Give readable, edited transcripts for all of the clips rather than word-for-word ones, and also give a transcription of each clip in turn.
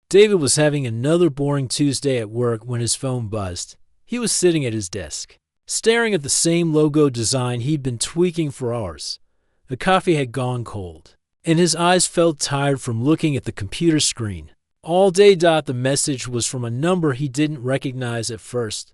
David was having another boring Tuesday at work when his phone buzzed. He was sitting at his desk, staring at the same logo design he'd been tweaking for hours. The coffee had gone cold, and his eyes felt tired from looking at the computer screen. All day. The message was from a number he didn't recognize at first.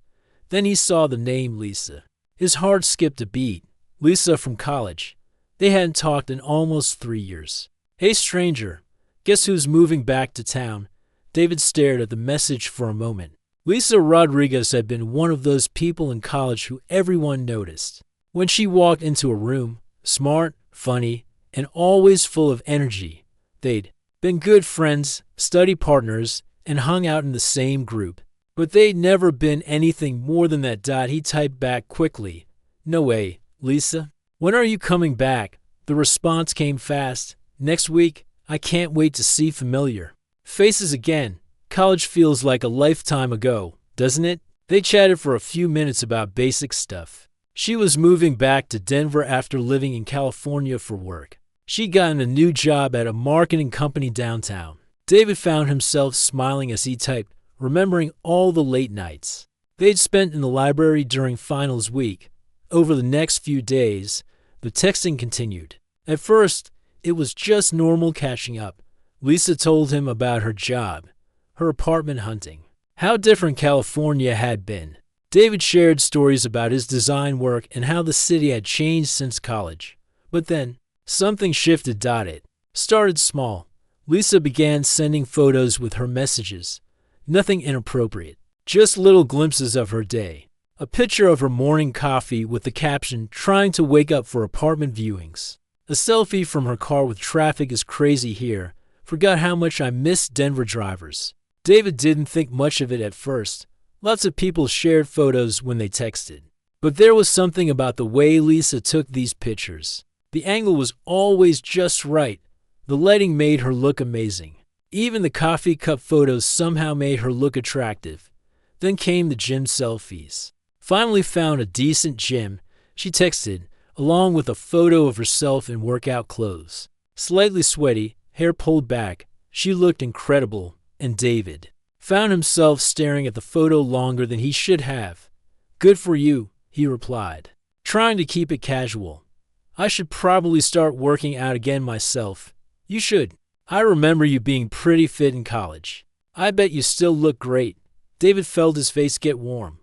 Then he saw the name Lisa. His heart skipped a beat. Lisa from college. They hadn't talked in almost 3 years. "Hey stranger, guess who's moving back to town?" David stared at the message for a moment. Lisa Rodriguez had been one of those people in college who everyone noticed. When she walked into a room, smart, funny, and always full of energy. They'd been good friends, study partners, and hung out in the same group. But they'd never been anything more than that. He typed back quickly, "No way, Lisa. When are you coming back?" The response came fast. "Next week. I can't wait to see familiar faces again. College feels like a lifetime ago, doesn't it?" They chatted for a few minutes about basic stuff. She was moving back to Denver after living in California for work. She'd gotten a new job at a marketing company downtown. David found himself smiling as he typed, remembering all the late nights they'd spent in the library during finals week. Over the next few days, the texting continued. At first, it was just normal catching up. Lisa told him about her job, her apartment hunting, how different California had been. David shared stories about his design work and how the city had changed since college. But then, something shifted. It started small. Lisa began sending photos with her messages. Nothing inappropriate, just little glimpses of her day. A picture of her morning coffee with the caption, "Trying to wake up for apartment viewings." A selfie from her car with "Traffic is crazy here. Forgot how much I miss Denver drivers." David didn't think much of it at first. Lots of people shared photos when they texted. But there was something about the way Lisa took these pictures. The angle was always just right. The lighting made her look amazing. Even the coffee cup photos somehow made her look attractive. Then came the gym selfies. Finally found a decent gym, she texted, along with a photo of herself in workout clothes. Slightly sweaty, hair pulled back, she looked incredible, and David found himself staring at the photo longer than he should have. "Good for you," he replied, trying to keep it casual. "I should probably start working out again myself." "You should. I remember you being pretty fit in college. I bet you still look great." David felt his face get warm.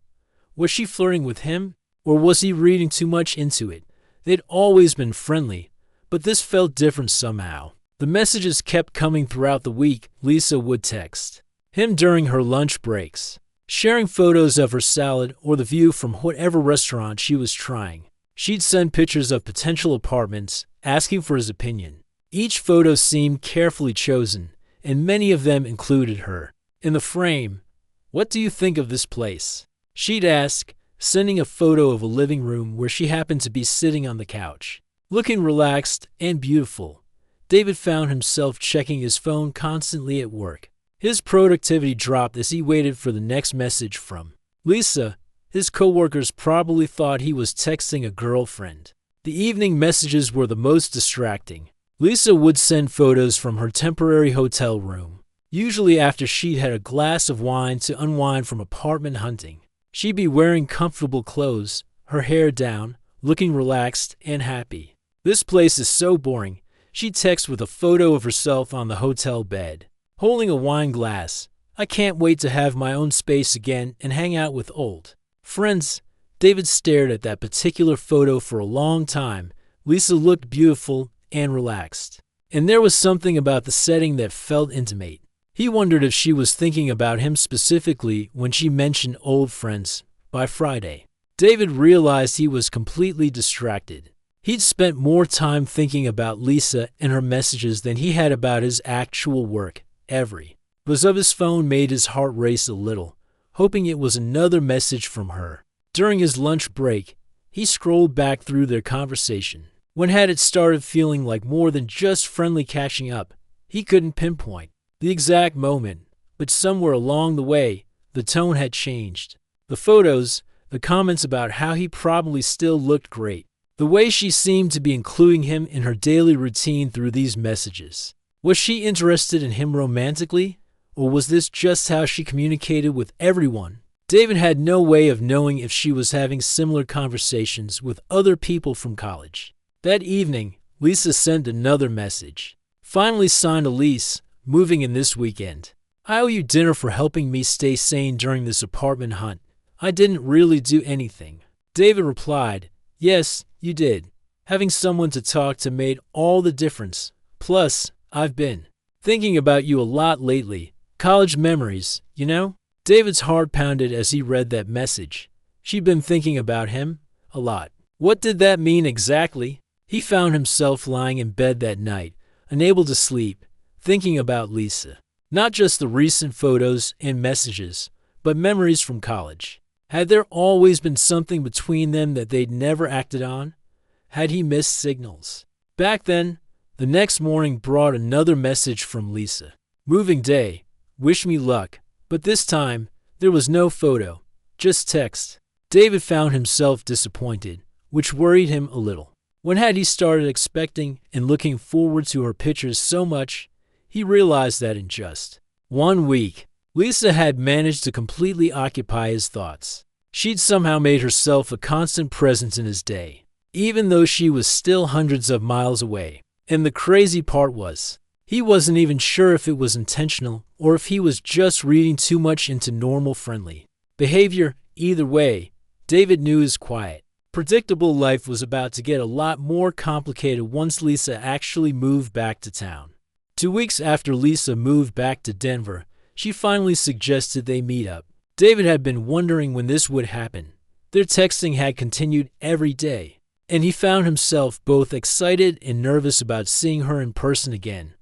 Was she flirting with him, or was he reading too much into it? They'd always been friendly, but this felt different somehow. The messages kept coming throughout the week. Lisa would text him during her lunch breaks, sharing photos of her salad or the view from whatever restaurant she was trying. She'd send pictures of potential apartments, asking for his opinion. Each photo seemed carefully chosen, and many of them included her. In the frame, "What do you think of this place?" she'd ask, sending a photo of a living room where she happened to be sitting on the couch, looking relaxed and beautiful. David found himself checking his phone constantly at work. His productivity dropped as he waited for the next message from Lisa. His coworkers probably thought he was texting a girlfriend. The evening messages were the most distracting. Lisa would send photos from her temporary hotel room, usually after she'd had a glass of wine to unwind from apartment hunting. She'd be wearing comfortable clothes, her hair down, looking relaxed and happy. "This place is so boring," she'd text with a photo of herself on the hotel bed, holding a wine glass. "I can't wait to have my own space again and hang out with old friends." David stared at that particular photo for a long time. Lisa looked beautiful and relaxed, and there was something about the setting that felt intimate. He wondered if she was thinking about him specifically when she mentioned old friends. By Friday, David realized he was completely distracted. He'd spent more time thinking about Lisa and her messages than he had about his actual work. Every buzz of his phone made his heart race a little, hoping it was another message from her. During his lunch break, he scrolled back through their conversation. When had it started feeling like more than just friendly catching up? He couldn't pinpoint the exact moment, but somewhere along the way, the tone had changed. The photos, the comments about how he probably still looked great, the way she seemed to be including him in her daily routine through these messages. Was she interested in him romantically? Or was this just how she communicated with everyone? David had no way of knowing if she was having similar conversations with other people from college. That evening, Lisa sent another message. Finally signed a lease, moving in this weekend. I owe you dinner for helping me stay sane during this apartment hunt. I didn't really do anything. David replied, yes, you did. Having someone to talk to made all the difference. Plus, I've been thinking about you a lot lately. College memories, you know? David's heart pounded as he read that message. She'd been thinking about him a lot. What did that mean exactly? He found himself lying in bed that night, unable to sleep, thinking about Lisa. Not just the recent photos and messages, but memories from college. Had there always been something between them that they'd never acted on? Had he missed signals? Back then, the next morning brought another message from Lisa. Moving day. Wish me luck. But this time, there was no photo, just text. David found himself disappointed, which worried him a little. When had he started expecting and looking forward to her pictures so much, he realized that in just 1 week, Lisa had managed to completely occupy his thoughts. She'd somehow made herself a constant presence in his day, even though she was still hundreds of miles away. And the crazy part was, he wasn't even sure if it was intentional or if he was just reading too much into normal friendly behavior. Either way, David knew his quiet, predictable life was about to get a lot more complicated once Lisa actually moved back to town. 2 weeks after Lisa moved back to Denver, she finally suggested they meet up. David had been wondering when this would happen. Their texting had continued every day, and he found himself both excited and nervous about seeing her in person again.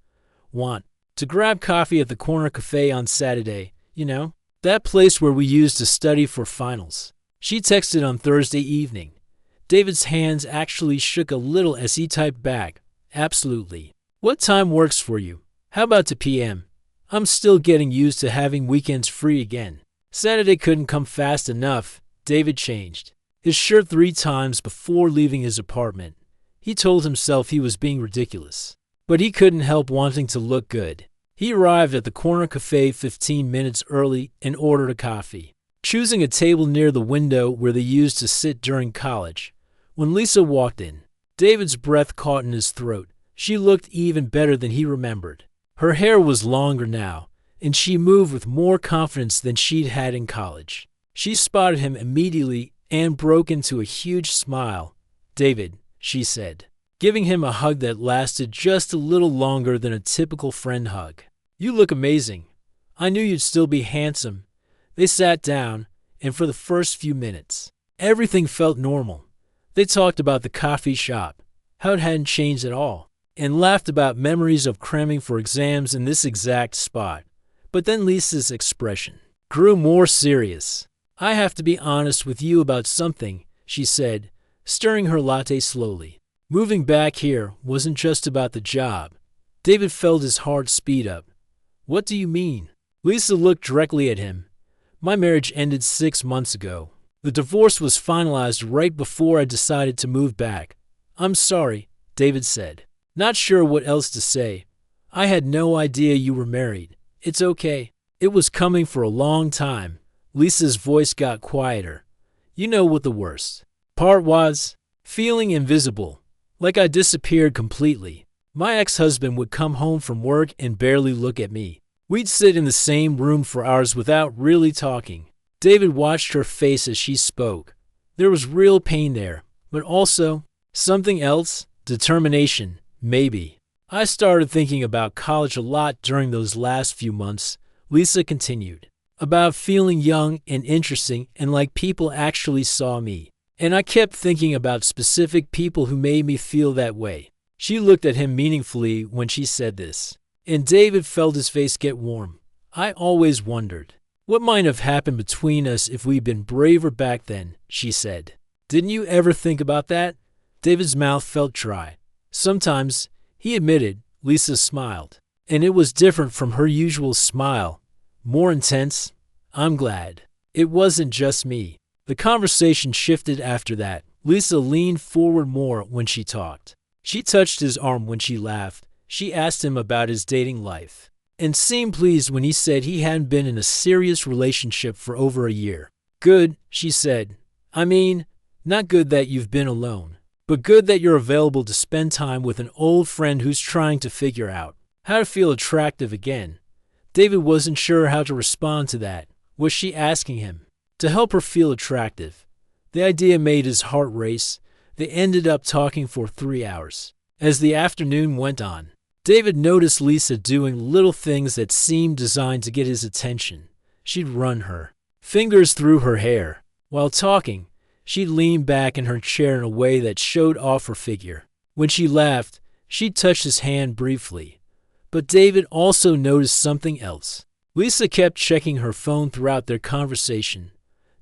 Want to grab coffee at the corner cafe on Saturday, you know? That place where we used to study for finals. She texted on Thursday evening. David's hands actually shook a little as he typed back, absolutely. What time works for you? How about 2 p.m.? I'm still getting used to having weekends free again. Saturday couldn't come fast enough. David changed his shirt 3 times before leaving his apartment. He told himself he was being ridiculous, but he couldn't help wanting to look good. He arrived at the corner cafe 15 minutes early and ordered a coffee, choosing a table near the window where they used to sit during college. When Lisa walked in, David's breath caught in his throat. She looked even better than he remembered. Her hair was longer now, and she moved with more confidence than she'd had in college. She spotted him immediately and broke into a huge smile. David, she said, giving him a hug that lasted just a little longer than a typical friend hug. You look amazing. I knew you'd still be handsome. They sat down, and for the first few minutes, everything felt normal. They talked about the coffee shop, how it hadn't changed at all, and laughed about memories of cramming for exams in this exact spot. But then Lisa's expression grew more serious. I have to be honest with you about something, she said, stirring her latte slowly. Moving back here wasn't just about the job. David felt his heart speed up. What do you mean? Lisa looked directly at him. My marriage ended 6 months ago. The divorce was finalized right before I decided to move back. I'm sorry, David said, not sure what else to say. I had no idea you were married. It's okay. It was coming for a long time. Lisa's voice got quieter. You know what the worst part was? Feeling invisible. Like I disappeared completely. My ex-husband would come home from work and barely look at me. We'd sit in the same room for hours without really talking. David watched her face as she spoke. There was real pain there, but also something else, determination, maybe. I started thinking about college a lot during those last few months, Lisa continued, about feeling young and interesting and like people actually saw me. And I kept thinking about specific people who made me feel that way. She looked at him meaningfully when she said this, and David felt his face get warm. I always wondered, what might have happened between us if we'd been braver back then, she said. Didn't you ever think about that? David's mouth felt dry. Sometimes, he admitted. Lisa smiled, and it was different from her usual smile, more intense. I'm glad. It wasn't just me. The conversation shifted after that. Lisa leaned forward more when she talked. She touched his arm when she laughed. She asked him about his dating life. and seemed pleased when he said he hadn't been in a serious relationship for over a year. Good, she said. I mean, not good that you've been alone, but good that you're available to spend time with an old friend who's trying to figure out how to feel attractive again. David wasn't sure how to respond to that. Was she asking him to help her feel attractive? The idea made his heart race. They ended up talking for 3 hours. As the afternoon went on, David noticed Lisa doing little things that seemed designed to get his attention. She'd run her fingers through her hair. While talking, she'd lean back in her chair in a way that showed off her figure. When she laughed, she'd touch his hand briefly. But David also noticed something else. Lisa kept checking her phone throughout their conversation,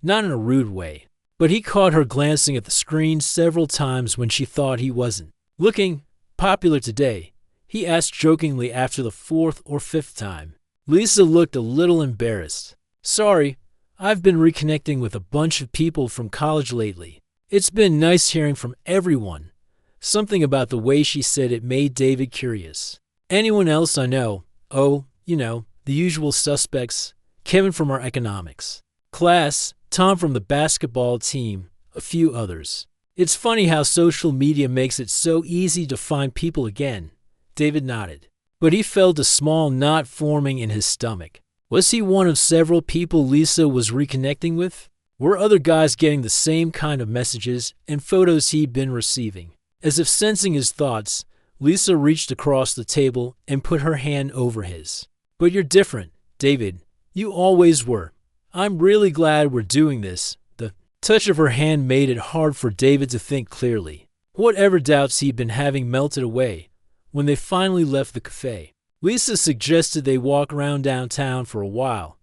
not in a rude way, but he caught her glancing at the screen several times when she thought he wasn't looking. Popular today, he asked jokingly after the 4th or 5th time. Lisa looked a little embarrassed. Sorry, I've been reconnecting with a bunch of people from college lately. It's been nice hearing from everyone. Something about the way she said it made David curious. Anyone else I know? Oh, the usual suspects. Kevin from our economics class, Tom from the basketball team, a few others. It's funny how social media makes it so easy to find people again. David nodded, but he felt a small knot forming in his stomach. Was he one of several people Lisa was reconnecting with? Were other guys getting the same kind of messages and photos he'd been receiving? As if sensing his thoughts, Lisa reached across the table and put her hand over his. But you're different, David. You always were. I'm really glad we're doing this. The touch of her hand made it hard for David to think clearly. Whatever doubts he'd been having melted away when they finally left the cafe. Lisa suggested they walk around downtown for a while.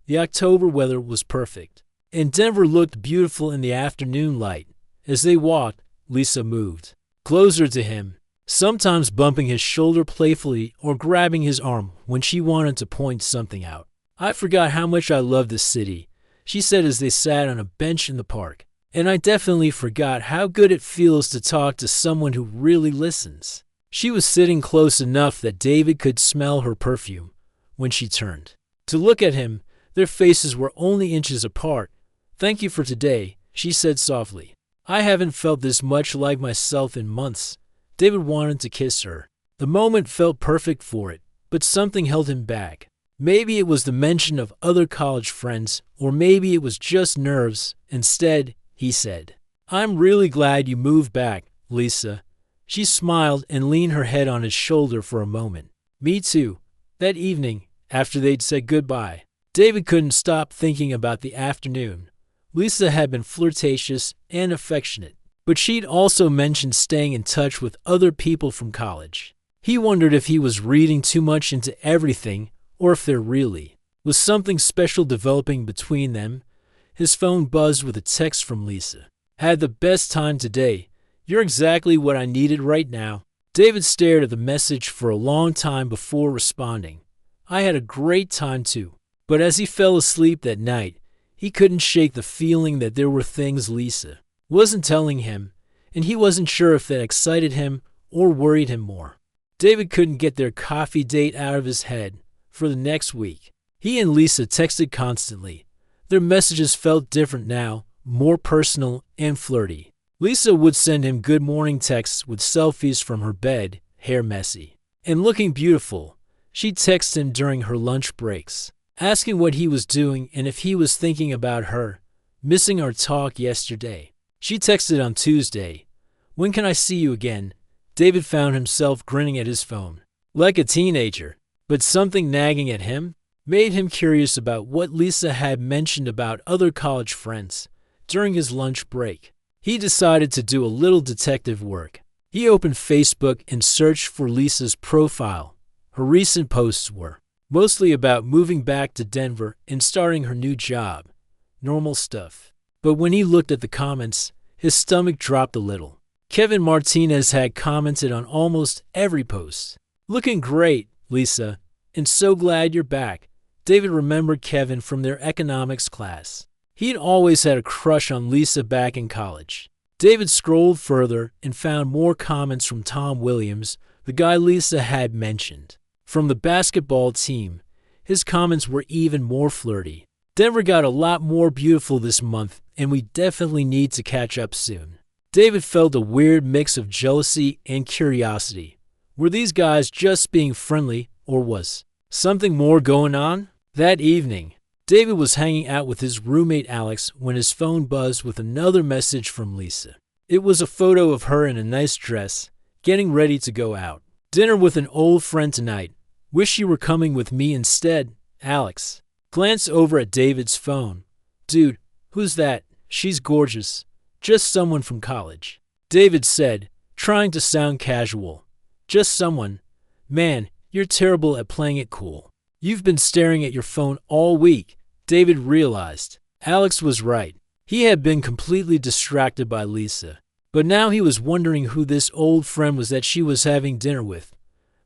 The October weather was perfect, and Denver looked beautiful in the afternoon light. As they walked, Lisa moved closer to him, sometimes bumping his shoulder playfully or grabbing his arm when she wanted to point something out. I forgot how much I love this city, she said as they sat on a bench in the park. And I definitely forgot how good it feels to talk to someone who really listens. She was sitting close enough that David could smell her perfume when she turned to look at him. Their faces were only inches apart. Thank you for today, she said softly. I haven't felt this much like myself in months. David wanted to kiss her. The moment felt perfect for it, but something held him back. Maybe it was the mention of other college friends, or maybe it was just nerves. Instead, he said, I'm really glad you moved back, Lisa. She smiled and leaned her head on his shoulder for a moment. Me too. That evening, after they'd said goodbye, David couldn't stop thinking about the afternoon. Lisa had been flirtatious and affectionate, but she'd also mentioned staying in touch with other people from college. He wondered if he was reading too much into everything, or if there really was something special developing between them. His phone buzzed with a text from Lisa. Had the best time today. You're exactly what I needed right now. David stared at the message for a long time before responding. I had a great time too. But as he fell asleep that night, he couldn't shake the feeling that there were things Lisa wasn't telling him, and he wasn't sure if that excited him or worried him more. David couldn't get their coffee date out of his head for the next week. He and Lisa texted constantly. Their messages felt different now, more personal and flirty. Lisa would send him good morning texts with selfies from her bed, hair messy and looking beautiful. She'd text him during her lunch breaks, asking what he was doing and if he was thinking about her, missing our talk yesterday. She texted on Tuesday, when can I see you again? David found himself grinning at his phone, like a teenager, but something nagging at him made him curious about what Lisa had mentioned about other college friends during his lunch break. He decided to do a little detective work. He opened Facebook and searched for Lisa's profile. Her recent posts were mostly about moving back to Denver and starting her new job. Normal stuff. But when he looked at the comments, his stomach dropped a little. Kevin Martinez had commented on almost every post. Looking great, Lisa, and so glad you're back. David remembered Kevin from their economics class. He'd always had a crush on Lisa back in college. David scrolled further and found more comments from Tom Williams, the guy Lisa had mentioned. From the basketball team, his comments were even more flirty. Denver got a lot more beautiful this month, and we definitely need to catch up soon. David felt a weird mix of jealousy and curiosity. Were these guys just being friendly, or was something more going on? That evening, David was hanging out with his roommate Alex when his phone buzzed with another message from Lisa. It was a photo of her in a nice dress, getting ready to go out. Dinner with an old friend tonight. Wish you were coming with me instead, Alex. Glanced over at David's phone. Dude, who's that? She's gorgeous. Just someone from college. David said, trying to sound casual. Just someone. Man, you're terrible at playing it cool. You've been staring at your phone all week. David realized. Alex was right. He had been completely distracted by Lisa. But now he was wondering who this old friend was that she was having dinner with.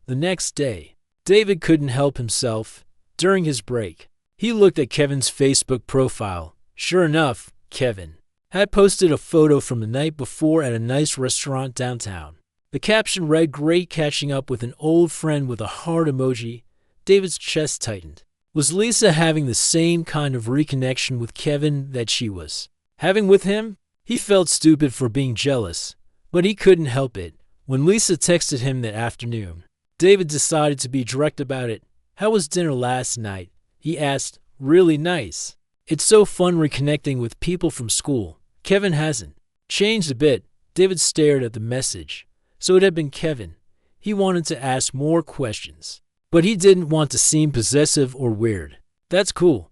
The next day, David couldn't help himself. During his break, he looked at Kevin's Facebook profile. Sure enough, Kevin had posted a photo from the night before at a nice restaurant downtown. The caption read, "Great catching up with an old friend," with a heart emoji. David's chest tightened. Was Lisa having the same kind of reconnection with Kevin that she was having with him? He felt stupid for being jealous, but he couldn't help it. When Lisa texted him that afternoon, David decided to be direct about it. How was dinner last night? He asked. Really nice. It's so fun reconnecting with people from school. Kevin hasn't changed a bit. David stared at the message. So it had been Kevin. He wanted to ask more questions, but he didn't want to seem possessive or weird. That's cool.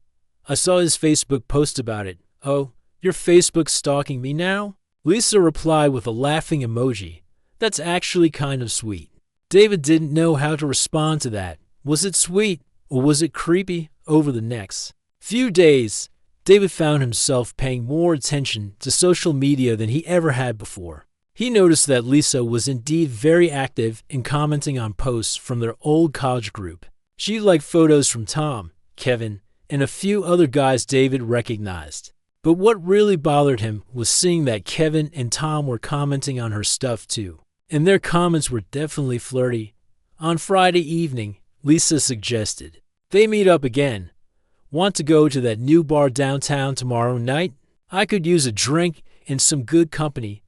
I saw his Facebook post about it. Oh, you're Facebook stalking me now? Lisa replied with a laughing emoji. That's actually kind of sweet. David didn't know how to respond to that. Was it sweet or was it creepy? Over the next few days, David found himself paying more attention to social media than he ever had before. He noticed that Lisa was indeed very active in commenting on posts from their old college group. She liked photos from Tom, Kevin, and a few other guys David recognized. But what really bothered him was seeing that Kevin and Tom were commenting on her stuff too. And their comments were definitely flirty. On Friday evening, Lisa suggested they meet up again. Want to go to that new bar downtown tomorrow night? I could use a drink and some good company.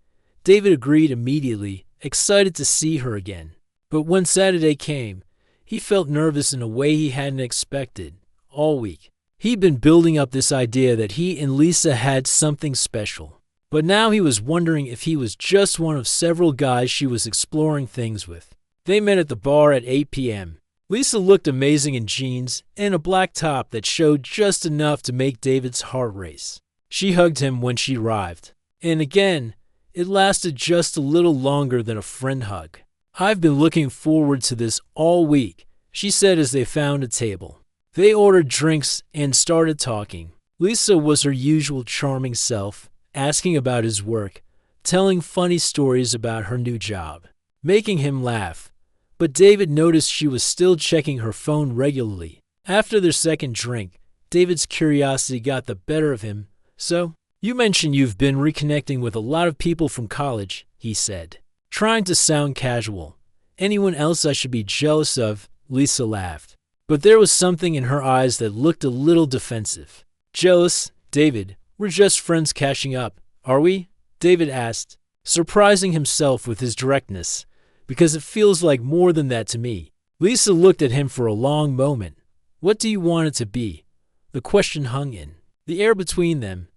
David agreed immediately, excited to see her again. But when Saturday came, he felt nervous in a way he hadn't expected. All week, he'd been building up this idea that he and Lisa had something special. But now he was wondering if he was just one of several guys she was exploring things with. They met at the bar at 8 p.m. Lisa looked amazing in jeans and a black top that showed just enough to make David's heart race. She hugged him when she arrived. And again, it lasted just a little longer than a friend hug. I've been looking forward to this all week, she said as they found a table. They ordered drinks and started talking. Lisa was her usual charming self, asking about his work, telling funny stories about her new job, making him laugh. But David noticed she was still checking her phone regularly. After their second drink, David's curiosity got the better of him. So, you mentioned you've been reconnecting with a lot of people from college, he said, trying to sound casual. Anyone else I should be jealous of? Lisa laughed. But there was something in her eyes that looked a little defensive. Jealous, David? We're just friends catching up, are we? David asked, surprising himself with his directness. Because it feels like more than that to me. Lisa looked at him for a long moment. What do you want it to be? The question hung in the air between them.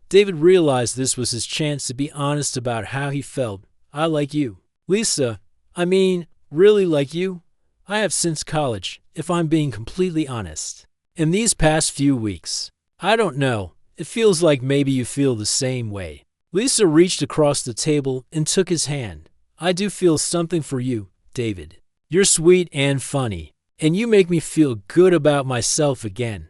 David realized this was his chance to be honest about how he felt. I like you. Lisa, I mean, really like you? I have since college, if I'm being completely honest. In these past few weeks, I don't know. It feels like maybe you feel the same way. Lisa reached across the table and took his hand. I do feel something for you, David. You're sweet and funny, and you make me feel good about myself again.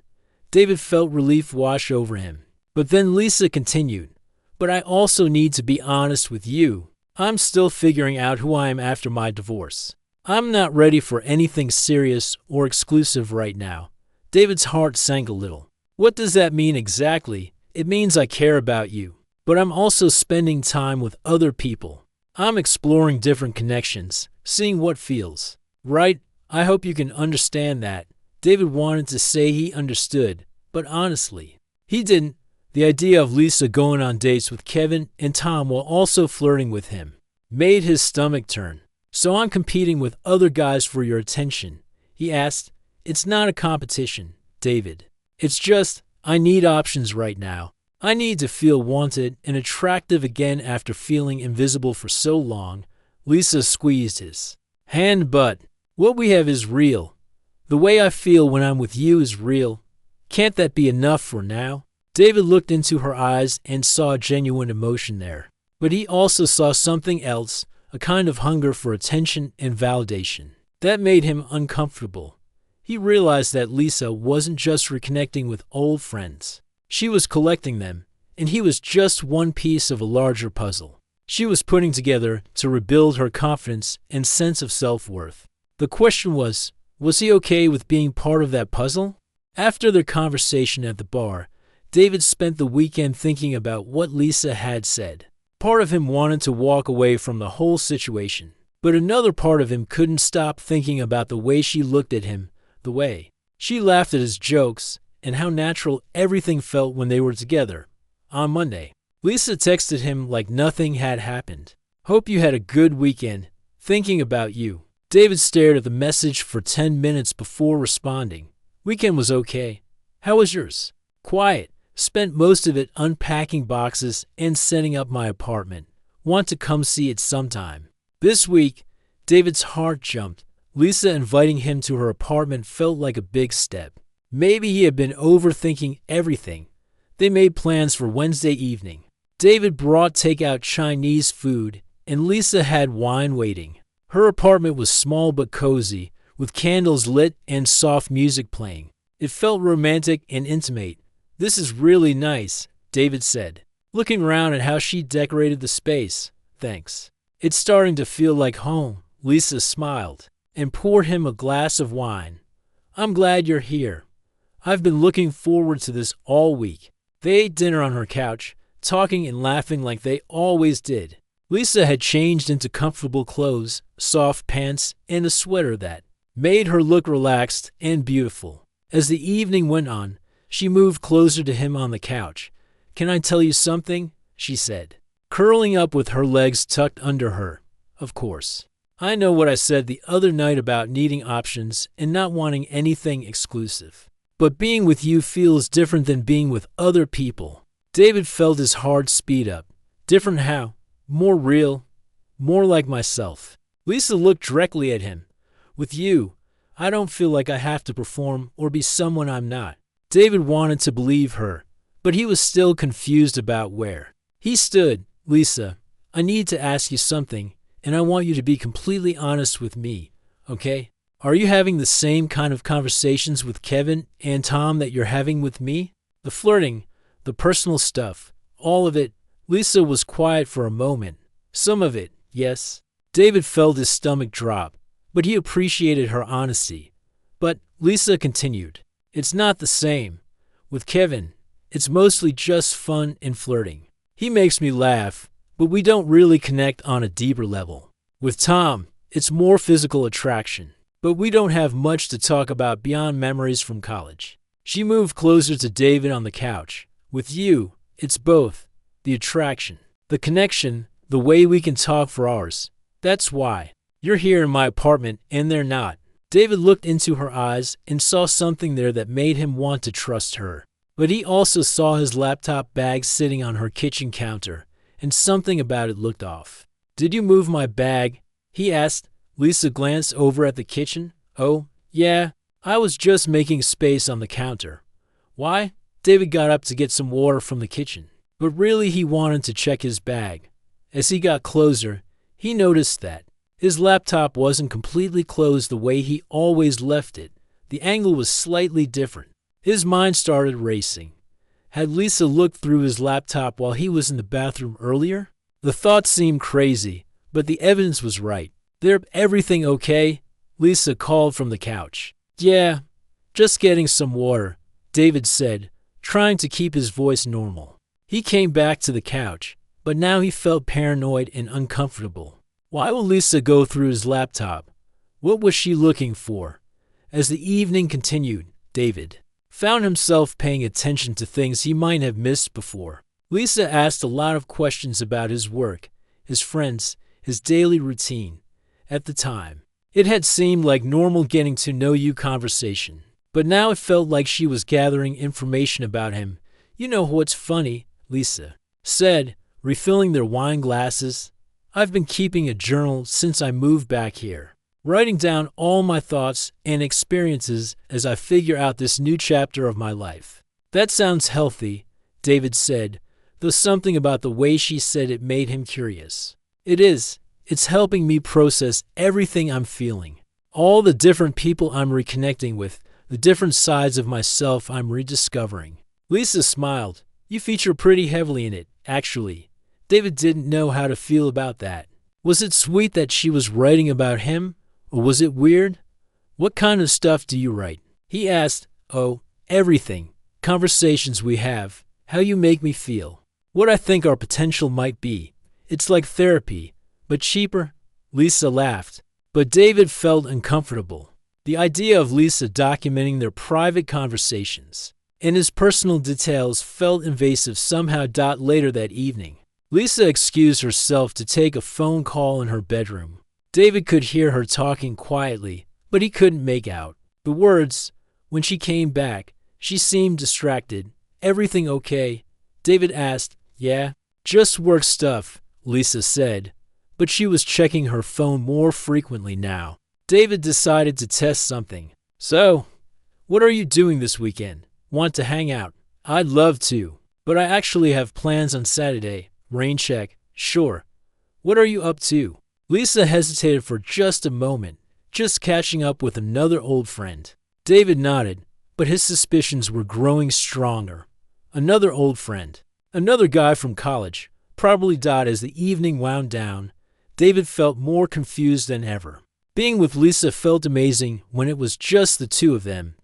David felt relief wash over him. But then Lisa continued, but I also need to be honest with you. I'm still figuring out who I am after my divorce. I'm not ready for anything serious or exclusive right now. David's heart sank a little. What does that mean exactly? It means I care about you, but I'm also spending time with other people. I'm exploring different connections, seeing what feels right. I hope you can understand that. David wanted to say he understood, but honestly, he didn't. The idea of Lisa going on dates with Kevin and Tom while also flirting with him made his stomach turn. So I'm competing with other guys for your attention, he asked. It's not a competition, David. It's just, I need options right now. I need to feel wanted and attractive again after feeling invisible for so long. Lisa squeezed his hand, but what we have is real. The way I feel when I'm with you is real. Can't that be enough for now? David looked into her eyes and saw genuine emotion there. But he also saw something else, a kind of hunger for attention and validation. That made him uncomfortable. He realized that Lisa wasn't just reconnecting with old friends. She was collecting them, and he was just one piece of a larger puzzle she was putting together to rebuild her confidence and sense of self-worth. The question was he okay with being part of that puzzle? After their conversation at the bar, David spent the weekend thinking about what Lisa had said. Part of him wanted to walk away from the whole situation, but another part of him couldn't stop thinking about the way she looked at him, the way she laughed at his jokes, and how natural everything felt when they were together. On Monday, Lisa texted him like nothing had happened. Hope you had a good weekend. Thinking about you. David stared at the message for 10 minutes before responding. Weekend was okay. How was yours? Quiet. Spent most of it unpacking boxes and setting up my apartment. Want to come see it sometime. This week, David's heart jumped. Lisa inviting him to her apartment felt like a big step. Maybe he had been overthinking everything. They made plans for Wednesday evening. David brought takeout Chinese food, and Lisa had wine waiting. Her apartment was small but cozy, with candles lit and soft music playing. It felt romantic and intimate. This is really nice, David said, looking around at how she decorated the space. Thanks. It's starting to feel like home. Lisa smiled and poured him a glass of wine. I'm glad you're here. I've been looking forward to this all week. They ate dinner on her couch, talking and laughing like they always did. Lisa had changed into comfortable clothes, soft pants, and a sweater that made her look relaxed and beautiful. As the evening went on, she moved closer to him on the couch. Can I tell you something? She said, curling up with her legs tucked under her. Of course. I know what I said the other night about needing options and not wanting anything exclusive. But being with you feels different than being with other people. David felt his heart speed up. Different how? More real. More like myself. Lisa looked directly at him. With you, I don't feel like I have to perform or be someone I'm not. David wanted to believe her, but he was still confused about where he stood. Lisa, I need to ask you something, and I want you to be completely honest with me, okay? Are you having the same kind of conversations with Kevin and Tom that you're having with me? The flirting, the personal stuff, all of it. Lisa was quiet for a moment. Some of it, yes. David felt his stomach drop, but he appreciated her honesty. But Lisa continued, it's not the same. With Kevin, it's mostly just fun and flirting. He makes me laugh, but we don't really connect on a deeper level. With Tom, it's more physical attraction, but we don't have much to talk about beyond memories from college. She moved closer to David on the couch. With you, it's both. The attraction, the connection, the way we can talk for hours. That's why. You're here in my apartment and they're not. David looked into her eyes and saw something there that made him want to trust her. But he also saw his laptop bag sitting on her kitchen counter, and something about it looked off. Did you move my bag? He asked. Lisa glanced over at the kitchen. Oh, yeah, I was just making space on the counter. Why? David got up to get some water from the kitchen, but really he wanted to check his bag. As he got closer, he noticed that his laptop wasn't completely closed the way he always left it. The angle was slightly different. His mind started racing. Had Lisa looked through his laptop while he was in the bathroom earlier? The thought seemed crazy, but the evidence was right. Everything okay? Lisa called from the couch. Yeah, just getting some water, David said, trying to keep his voice normal. He came back to the couch, but now he felt paranoid and uncomfortable. Why will Lisa go through his laptop? What was she looking for? As the evening continued, David found himself paying attention to things he might have missed before. Lisa asked a lot of questions about his work, his friends, his daily routine. At the time, it had seemed like normal getting to know you conversation, but now it felt like she was gathering information about him. You know what's funny? Lisa said, refilling their wine glasses. I've been keeping a journal since I moved back here, writing down all my thoughts and experiences as I figure out this new chapter of my life. That sounds healthy, David said, though something about the way she said it made him curious. It is. It's helping me process everything I'm feeling, all the different people I'm reconnecting with, the different sides of myself I'm rediscovering. Lisa smiled. You feature pretty heavily in it, actually. David didn't know how to feel about that. Was it sweet that she was writing about him, or was it weird? What kind of stuff do you write? He asked. Oh, everything. Conversations we have, how you make me feel, what I think our potential might be. It's like therapy, but cheaper. Lisa laughed, but David felt uncomfortable. The idea of Lisa documenting their private conversations and his personal details felt invasive somehow. Later that evening, Lisa excused herself to take a phone call in her bedroom. David could hear her talking quietly, but he couldn't make out the words. When she came back, she seemed distracted. Everything okay? David asked. Yeah, just work stuff, Lisa said, but she was checking her phone more frequently now. David decided to test something. So, what are you doing this weekend? Want to hang out? I'd love to, but I actually have plans on Saturday. Rain check. Sure. What are you up to? Lisa hesitated for just a moment, just catching up with another old friend. David nodded, but his suspicions were growing stronger. Another old friend. Another guy from college. Probably. As the evening wound down, David felt more confused than ever. Being with Lisa felt amazing when it was just the two of them.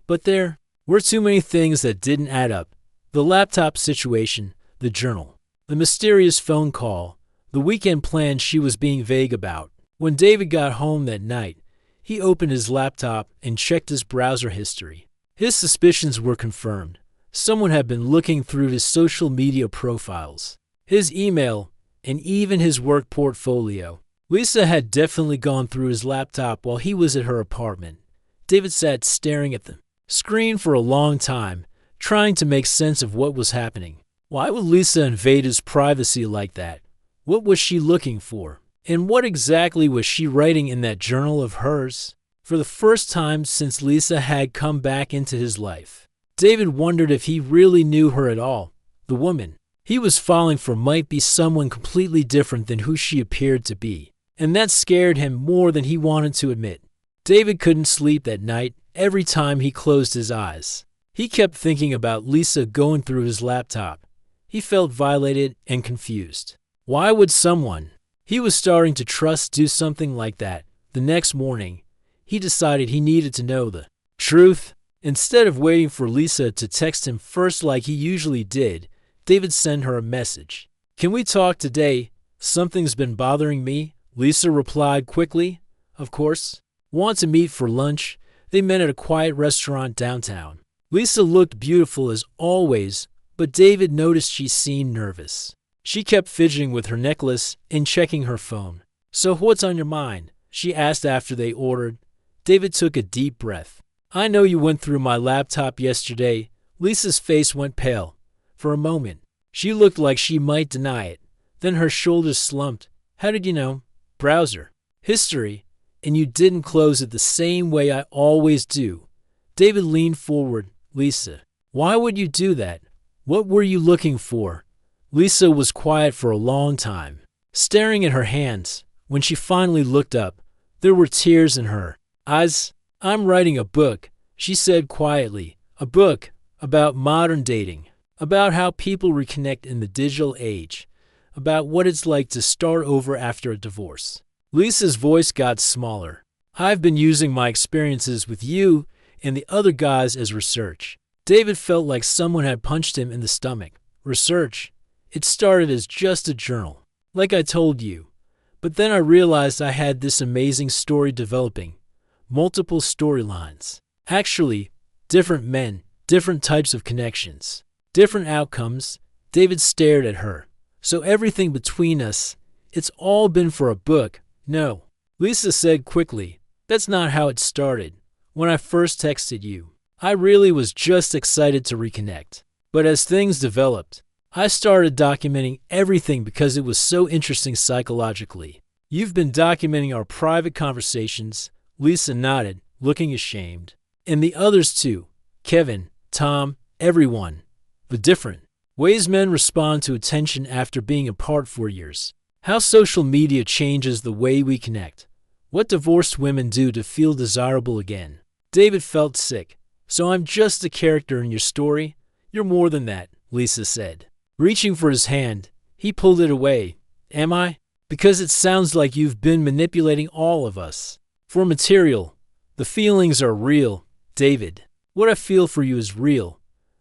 But there were too many things that didn't add up. The laptop situation, the journal, the mysterious phone call, the weekend plans she was being vague about. When David got home that night, he opened his laptop and checked his browser history. His suspicions were confirmed. Someone had been looking through his social media profiles, his email, and even his work portfolio. Lisa had definitely gone through his laptop while he was at her apartment. David sat staring at the screen for a long time, trying to make sense of what was happening. Why would Lisa invade his privacy like that? What was she looking for? And what exactly was she writing in that journal of hers? For the first time since Lisa had come back into his life, David wondered if he really knew her at all. The woman he was falling for might be someone completely different than who she appeared to be, and that scared him more than he wanted to admit. David couldn't sleep that night. Every time he closed his eyes, he kept thinking about Lisa going through his laptop. He felt violated and confused. Why would someone he was starting to trust do something like that? The next morning, he decided he needed to know the truth. Instead of waiting for Lisa to text him first like he usually did, David sent her a message. Can we talk today? Something's been bothering me. Lisa replied quickly. Of course. Want to meet for lunch? They met at a quiet restaurant downtown. Lisa looked beautiful as always, but David noticed she seemed nervous. She kept fidgeting with her necklace and checking her phone. So what's on your mind? She asked after they ordered. David took a deep breath. I know you went through my laptop yesterday. Lisa's face went pale. For a moment, she looked like she might deny it. Then her shoulders slumped. How did you know? Browser history. And you didn't close it the same way I always do. David leaned forward. Lisa, why would you do that? What were you looking for? Lisa was quiet for a long time, staring at her hands. When she finally looked up, there were tears in her eyes. I'm writing a book, she said quietly. A book about modern dating, about how people reconnect in the digital age, about what it's like to start over after a divorce. Lisa's voice got smaller. I've been using my experiences with you and the other guys as research. David felt like someone had punched him in the stomach. Research? It started as just a journal, like I told you. But then I realized I had this amazing story developing. Multiple storylines. Actually, different men, different types of connections, different outcomes. David stared at her. So everything between us, it's all been for a book. No. Lisa said quickly. That's not how it started. When I first texted you, I really was just excited to reconnect. But as things developed, I started documenting everything because it was so interesting psychologically. You've been documenting our private conversations. Lisa nodded, looking ashamed. And the others too. Kevin, Tom, everyone. The different ways men respond to attention after being apart for years. How social media changes the way we connect. What divorced women do to feel desirable again. David felt sick. So I'm just a character in your story? You're more than that, Lisa said. Reaching for his hand, he pulled it away. Am I? Because it sounds like you've been manipulating all of us. For material. The feelings are real, David. What I feel for you is real.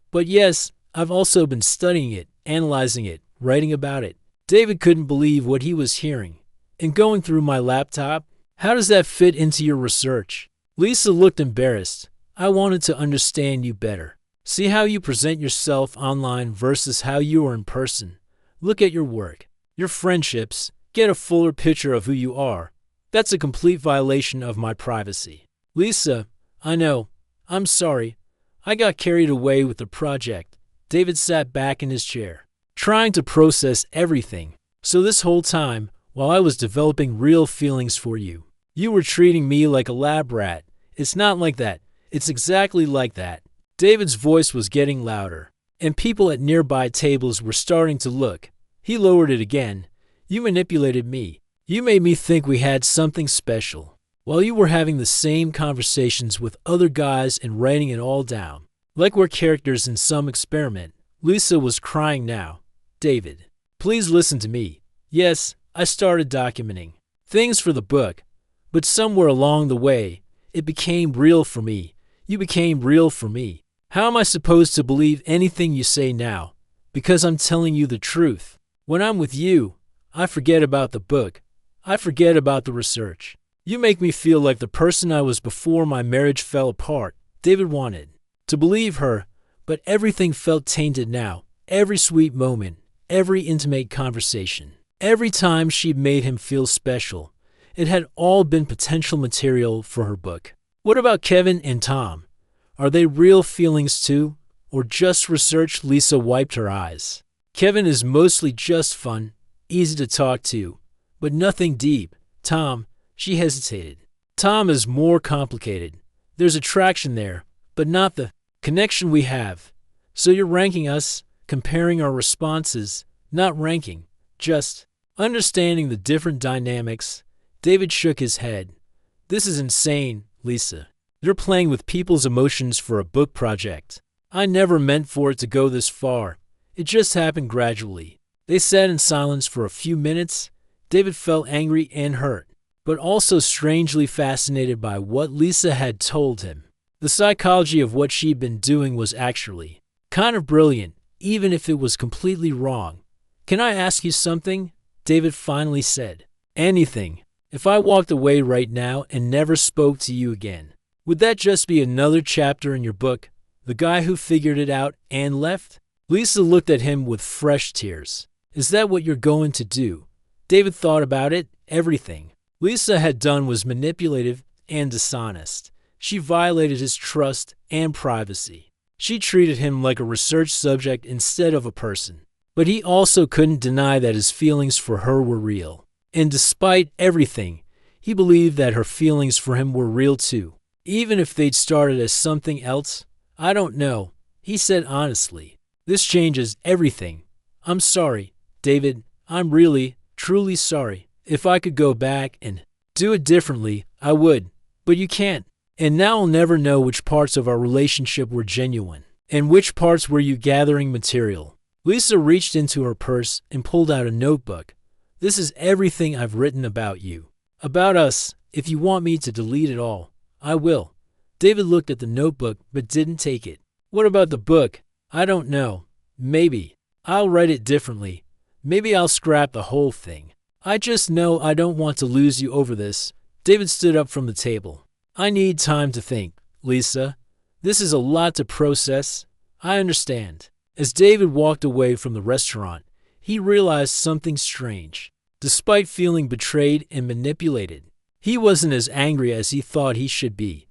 But yes, I've also been studying it, analyzing it, writing about it. David couldn't believe what he was hearing. And going through my laptop? How does that fit into your research? Lisa looked embarrassed. I wanted to understand you better. See how you present yourself online versus how you are in person. Look at your work, your friendships, get a fuller picture of who you are. That's a complete violation of my privacy. Lisa, I know. I'm sorry. I got carried away with the project. David sat back in his chair, trying to process everything. So this whole time, while I was developing real feelings for you, you were treating me like a lab rat. It's not like that. It's exactly like that. David's voice was getting louder, and people at nearby tables were starting to look. He lowered it again. You manipulated me. You made me think we had something special, while you were having the same conversations with other guys and writing it all down, like we're characters in some experiment. Lisa was crying now. David, please listen to me. Yes, I started documenting things for the book, but somewhere along the way, it became real for me. You became real for me. How am I supposed to believe anything you say now? Because I'm telling you the truth. When I'm with you, I forget about the book. I forget about the research. You make me feel like the person I was before my marriage fell apart. David wanted to believe her, but everything felt tainted now. Every sweet moment, every intimate conversation, every time she made him feel special. It had all been potential material for her book. What about Kevin and Tom? Are they real feelings too, or just research? Lisa wiped her eyes. Kevin is mostly just fun, easy to talk to, but nothing deep. Tom, she hesitated. Tom is more complicated. There's attraction there, but not the connection we have. So you're ranking us, comparing our responses, not ranking, just understanding the different dynamics. David shook his head. This is insane, Lisa. You're playing with people's emotions for a book project. I never meant for it to go this far. It just happened gradually. They sat in silence for a few minutes. David felt angry and hurt, but also strangely fascinated by what Lisa had told him. The psychology of what she'd been doing was actually kind of brilliant, even if it was completely wrong. Can I ask you something? David finally said. Anything. If I walked away right now and never spoke to you again, would that just be another chapter in your book? The guy who figured it out and left? Lisa looked at him with fresh tears. Is that what you're going to do? David thought about it. Everything Lisa had done was manipulative and dishonest. She violated his trust and privacy. She treated him like a research subject instead of a person. But he also couldn't deny that his feelings for her were real. And despite everything, he believed that her feelings for him were real too. Even if they'd started as something else. I don't know, he said honestly. This changes everything. I'm sorry, David. I'm really, truly sorry. If I could go back and do it differently, I would. But you can't. And now I'll never know which parts of our relationship were genuine and which parts were you gathering material. Lisa reached into her purse and pulled out a notebook. This is everything I've written about you. About us. If you want me to delete it all, I will. David looked at the notebook but didn't take it. What about the book? I don't know. Maybe. I'll write it differently. Maybe I'll scrap the whole thing. I just know I don't want to lose you over this. David stood up from the table. I need time to think, Lisa. This is a lot to process. I understand. As David walked away from the restaurant, he realized something strange. Despite feeling betrayed and manipulated, he wasn't as angry as he thought he should be.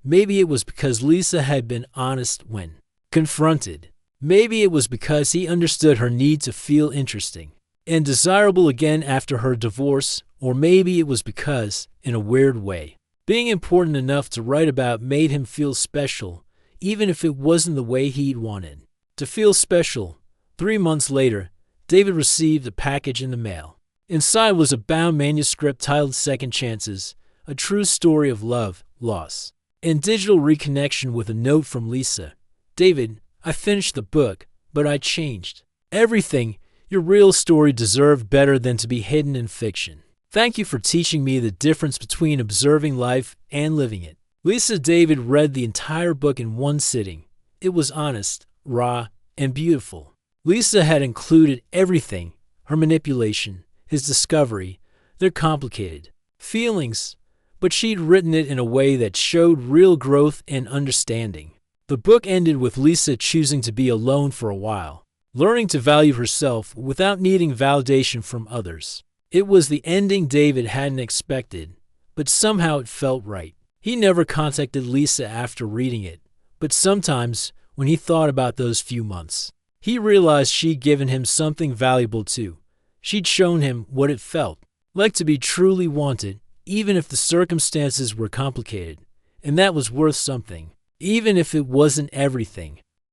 Maybe it was because Lisa had been honest when confronted. Maybe it was because he understood her need to feel interesting and desirable again after her divorce, or maybe it was because, in a weird way, being important enough to write about made him feel special, even if it wasn't the way he'd wanted. To feel special, 3 months later, David received a package in the mail. Inside was a bound manuscript titled Second Chances, a true story of love, loss, and digital reconnection with a note from Lisa. David, I finished the book, but I changed everything. Your real story deserved better than to be hidden in fiction. Thank you for teaching me the difference between observing life and living it. Lisa David read the entire book in one sitting. It was honest, raw, and beautiful. Lisa had included everything, her manipulation, his discovery, their complicated feelings, but she'd written it in a way that showed real growth and understanding. The book ended with Lisa choosing to be alone for a while, learning to value herself without needing validation from others. It was the ending David hadn't expected, but somehow it felt right. He never contacted Lisa after reading it, but sometimes, when he thought about those few months, he realized she'd given him something valuable too. She'd shown him what it felt like to be truly wanted, even if the circumstances were complicated, and that was worth something, even if it wasn't everything.